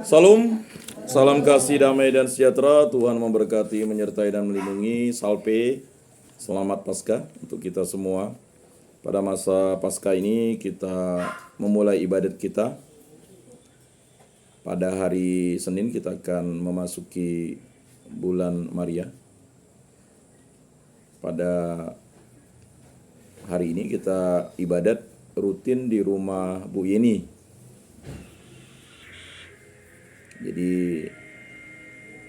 Salam, salam kasih, damai dan sejahtera. Tuhan memberkati, menyertai dan melindungi. Salpe, selamat Paskah untuk kita semua. Pada masa Paskah ini kita memulai ibadat kita. Pada hari Senin kita akan memasuki bulan Maria. Pada hari ini kita ibadat rutin di rumah Bu Yeni. Jadi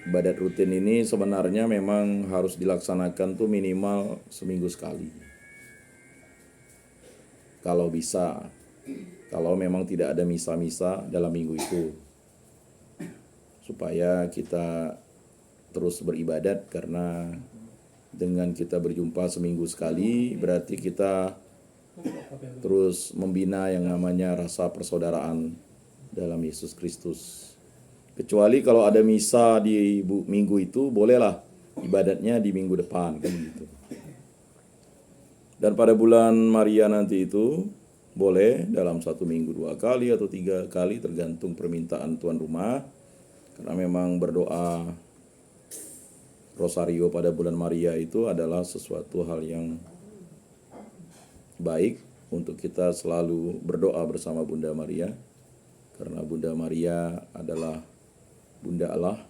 ibadat rutin ini sebenarnya memang harus dilaksanakan tuh minimal seminggu sekali. Kalau bisa, kalau memang tidak ada misa-misa dalam minggu itu. Supaya kita terus beribadat, karena dengan kita berjumpa seminggu sekali berarti kita terus membina yang namanya rasa persaudaraan dalam Yesus Kristus. Kecuali kalau ada misa di minggu itu, bolehlah ibadatnya di minggu depan, kan gitu. Dan pada bulan Maria nanti itu boleh dalam satu minggu 2 kali atau 3 kali, tergantung permintaan tuan rumah. Karena memang berdoa Rosario pada bulan Maria itu adalah sesuatu hal yang baik untuk kita selalu berdoa bersama Bunda Maria. Karena Bunda Maria adalah Bunda Allah,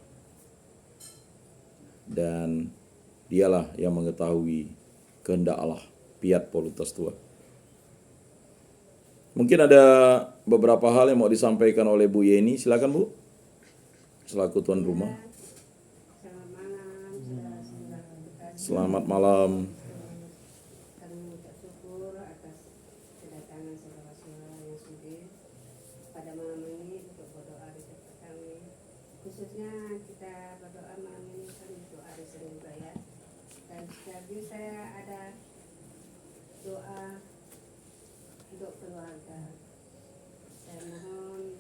dan dialah yang mengetahui kehendak Allah, Fiat Voluntas Tua. Mungkin ada beberapa hal yang mau disampaikan oleh Bu Yeni. Silakan Bu, selaku tuan rumah. Selamat malam. Kami mengucap syukur atas kedatangan saudara-saudara yang sudi pada malam ini untuk berdoa di tempat kami. Khususnya kita berdoa malam ini kan untuk hari Senin Raya. Dan jadi saya ada doa untuk keluarga. Saya mohon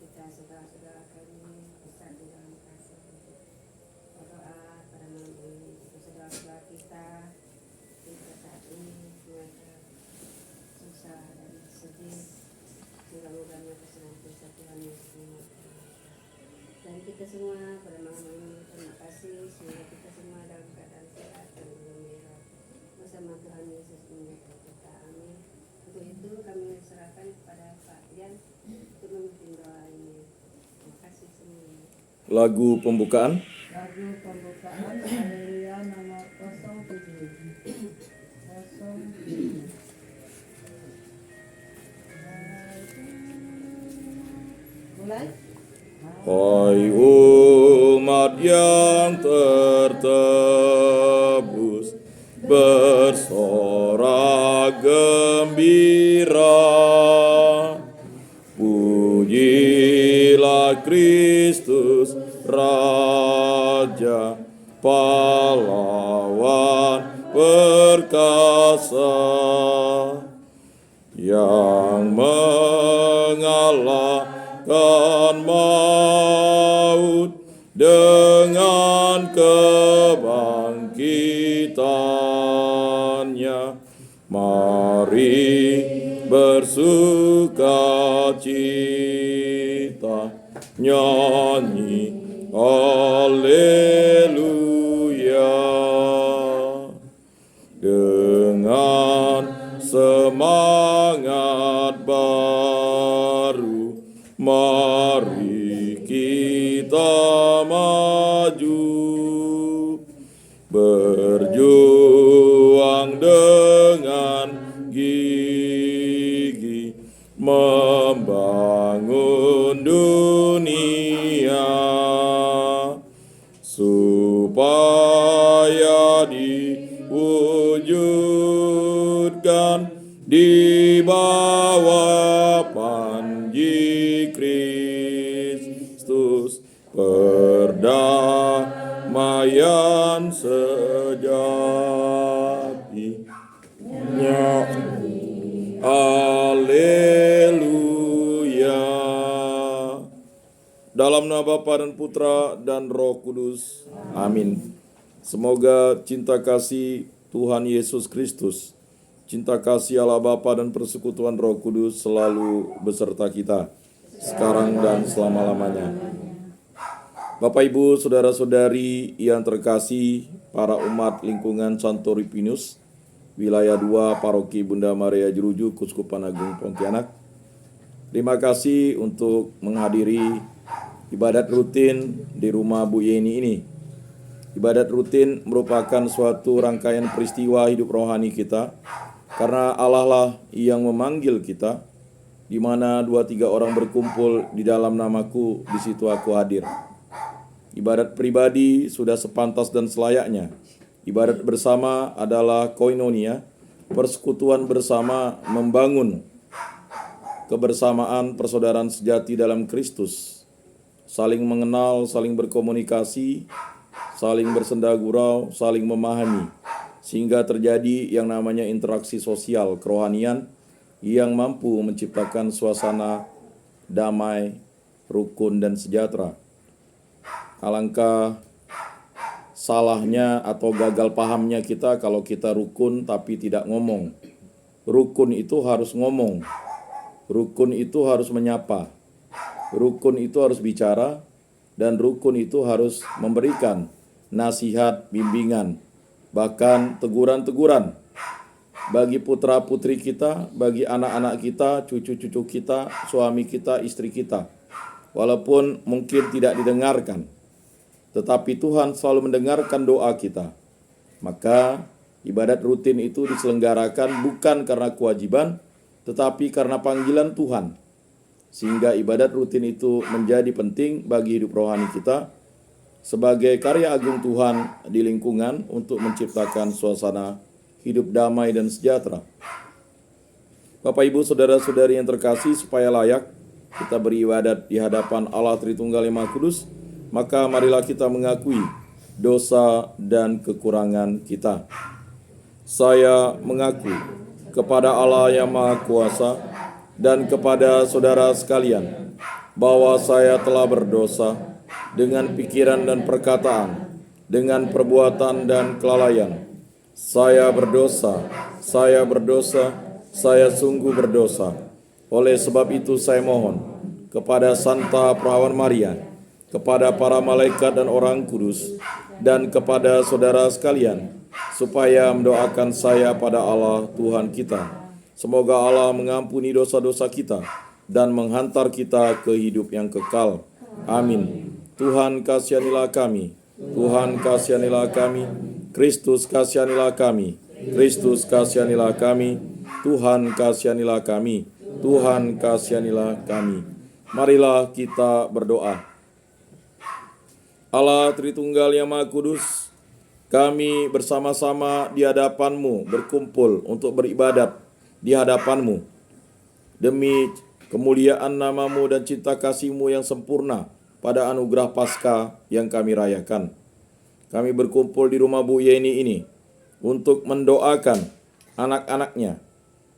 kita saudara-saudara kami bisa di dalam kasih untuk berdoa pada malam ini untuk saudara-saudara kita saat ini mereka susah dan sedih. Mudah-mudahan senantiasa Tuhan Yesus menguatkan. Dan kita semua pada malam ini terima kasih sehingga kita semua dalam keadaan sehat dan gembira bersama Tuhan Yesus menyertai kita. Amin. Untuk itu kami serahkan kepada Pak Yan untuk memimpin doa ini. Terima kasih semuanya. Lagu pembukaan. Lagu pembukaan Haleluya nomor 07. Mulai. Hai umat yang tertebus, bersorak gembira, pujilah Kristus Raja, pahlawan perkasa, yang mengalahkan maut dengan kebangkitannya. Mari bersuka cita, nyanyi haleluya, dengan semangat baru. Mari kita maju, berjuang dengan gigih, membangun dunia supaya diwujudkan di bawah panji Kristus, perdamaian sejati. Haleluya. Dalam nama Bapa dan Putra dan Roh Kudus. Amin. Semoga cinta kasih Tuhan Yesus Kristus, cinta kasih Allah Bapa dan persekutuan Roh Kudus selalu beserta kita. sekarang dan selama-lamanya. Bapak Ibu, saudara-saudari yang terkasih, para umat lingkungan Santo Rupinus, wilayah 2 Paroki Bunda Maria Jeruju, Keuskupan Agung Pontianak. Terima kasih untuk menghadiri ibadat rutin di rumah Bu Yeni ini. Ibadat rutin merupakan suatu rangkaian peristiwa hidup rohani kita, karena Allah lah yang memanggil kita, di mana 2-3 orang berkumpul di dalam namaku, di situ aku hadir. Ibadat pribadi sudah sepantas dan selayaknya. Ibadat bersama adalah koinonia, persekutuan bersama membangun kebersamaan persaudaraan sejati dalam Kristus. Saling mengenal, saling berkomunikasi, saling bersenda gurau, saling memahami, sehingga terjadi yang namanya interaksi sosial kerohanian yang mampu menciptakan suasana damai, rukun, dan sejahtera. Alangkah salahnya atau gagal pahamnya kita kalau kita rukun tapi tidak ngomong. Rukun itu harus ngomong. Rukun itu harus menyapa. Rukun itu harus bicara. Dan rukun itu harus memberikan nasihat, bimbingan, bahkan teguran-teguran bagi putra-putri kita, bagi anak-anak kita, cucu-cucu kita, suami kita, istri kita. Walaupun mungkin tidak didengarkan, tetapi Tuhan selalu mendengarkan doa kita. Maka ibadat rutin itu diselenggarakan bukan karena kewajiban, tetapi karena panggilan Tuhan. Sehingga ibadat rutin itu menjadi penting bagi hidup rohani kita sebagai karya agung Tuhan di lingkungan untuk menciptakan suasana hidup damai dan sejahtera. Bapak Ibu saudara-saudari yang terkasih, supaya layak kita beribadat di hadapan Allah Tritunggal yang Maha Kudus, maka marilah kita mengakui dosa dan kekurangan kita. Saya mengaku kepada Allah yang Maha Kuasa dan kepada saudara sekalian bahwa saya telah berdosa dengan pikiran dan perkataan, dengan perbuatan dan kelalaian. Saya berdosa, saya sungguh berdosa. Oleh sebab itu saya mohon kepada Santa Perawan Maria, kepada para malaikat dan orang kudus, dan kepada saudara sekalian, supaya mendoakan saya pada Allah Tuhan kita. Semoga Allah mengampuni dosa-dosa kita dan menghantar kita ke hidup yang kekal. Amin. Tuhan kasihanilah kami, Tuhan kasihanilah kami, Kristus kasihanilah kami, Kristus kasihanilah kami, Tuhan kasihanilah kami, Tuhan kasihanilah kami. Marilah kita berdoa. Allah Tritunggal yang Maha Kudus, kami bersama-sama di hadapan-Mu berkumpul untuk beribadat di hadapan-Mu demi kemuliaan nama-Mu dan cinta kasih-Mu yang sempurna pada anugerah Paskah yang kami rayakan. Kami berkumpul di rumah Bu Yeni ini untuk mendoakan anak-anaknya,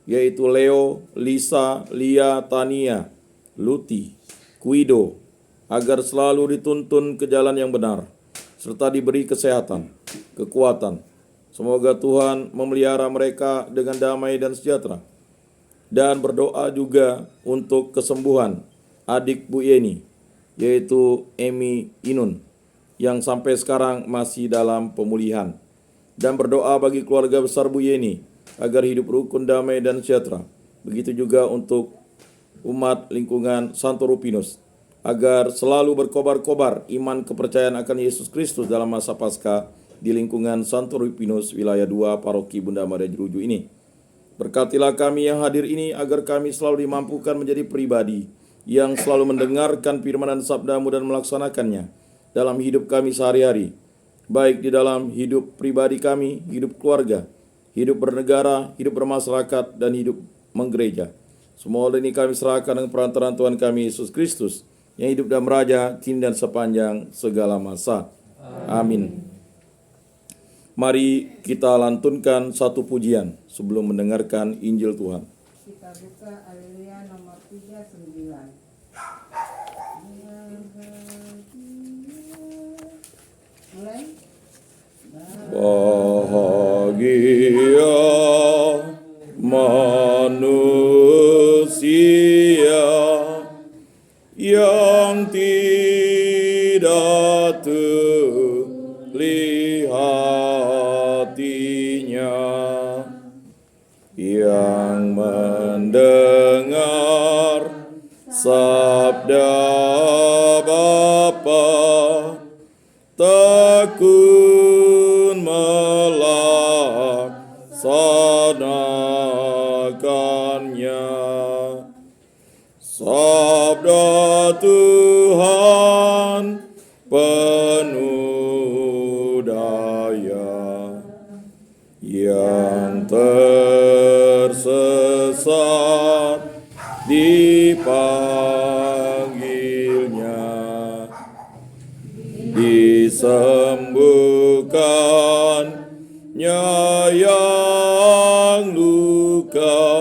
yaitu Leo, Lisa, Lia, Tania, Luti, Guido, agar selalu dituntun ke jalan yang benar, serta diberi kesehatan, kekuatan. Semoga Tuhan memelihara mereka dengan damai dan sejahtera. Dan berdoa juga untuk kesembuhan adik Bu Yeni, yaitu Emi Inun, yang sampai sekarang masih dalam pemulihan. Dan berdoa bagi keluarga besar Bu Yeni, agar hidup rukun, damai, dan sejahtera. Begitu juga untuk umat lingkungan Santo Rupinus, agar selalu berkobar-kobar iman kepercayaan akan Yesus Kristus dalam masa Paskah di lingkungan Santo Rupinus, wilayah 2 Paroki Bunda Maria Jeruju ini. Berkatilah kami yang hadir ini, agar kami selalu dimampukan menjadi pribadi yang selalu mendengarkan firman dan sabda-Mu dan melaksanakannya dalam hidup kami sehari-hari, baik di dalam hidup pribadi kami, hidup keluarga, hidup bernegara, hidup bermasyarakat, dan hidup menggereja. Semua ini kami serahkan dengan perantaraan Tuhan kami Yesus Kristus, yang hidup dan meraja kini dan sepanjang segala masa. Amin. Mari kita lantunkan satu pujian sebelum mendengarkan Injil Tuhan. Kita buka Haleluya nomor 39. Mulai. Bahagia manusia yang tidak terlihatinya, yang mendengar sabda Bapa, tekun melaksanakannya. Sabda Tuhan penuh daya, yang tersesat dipanggilnya, disembuhkannya yang luka,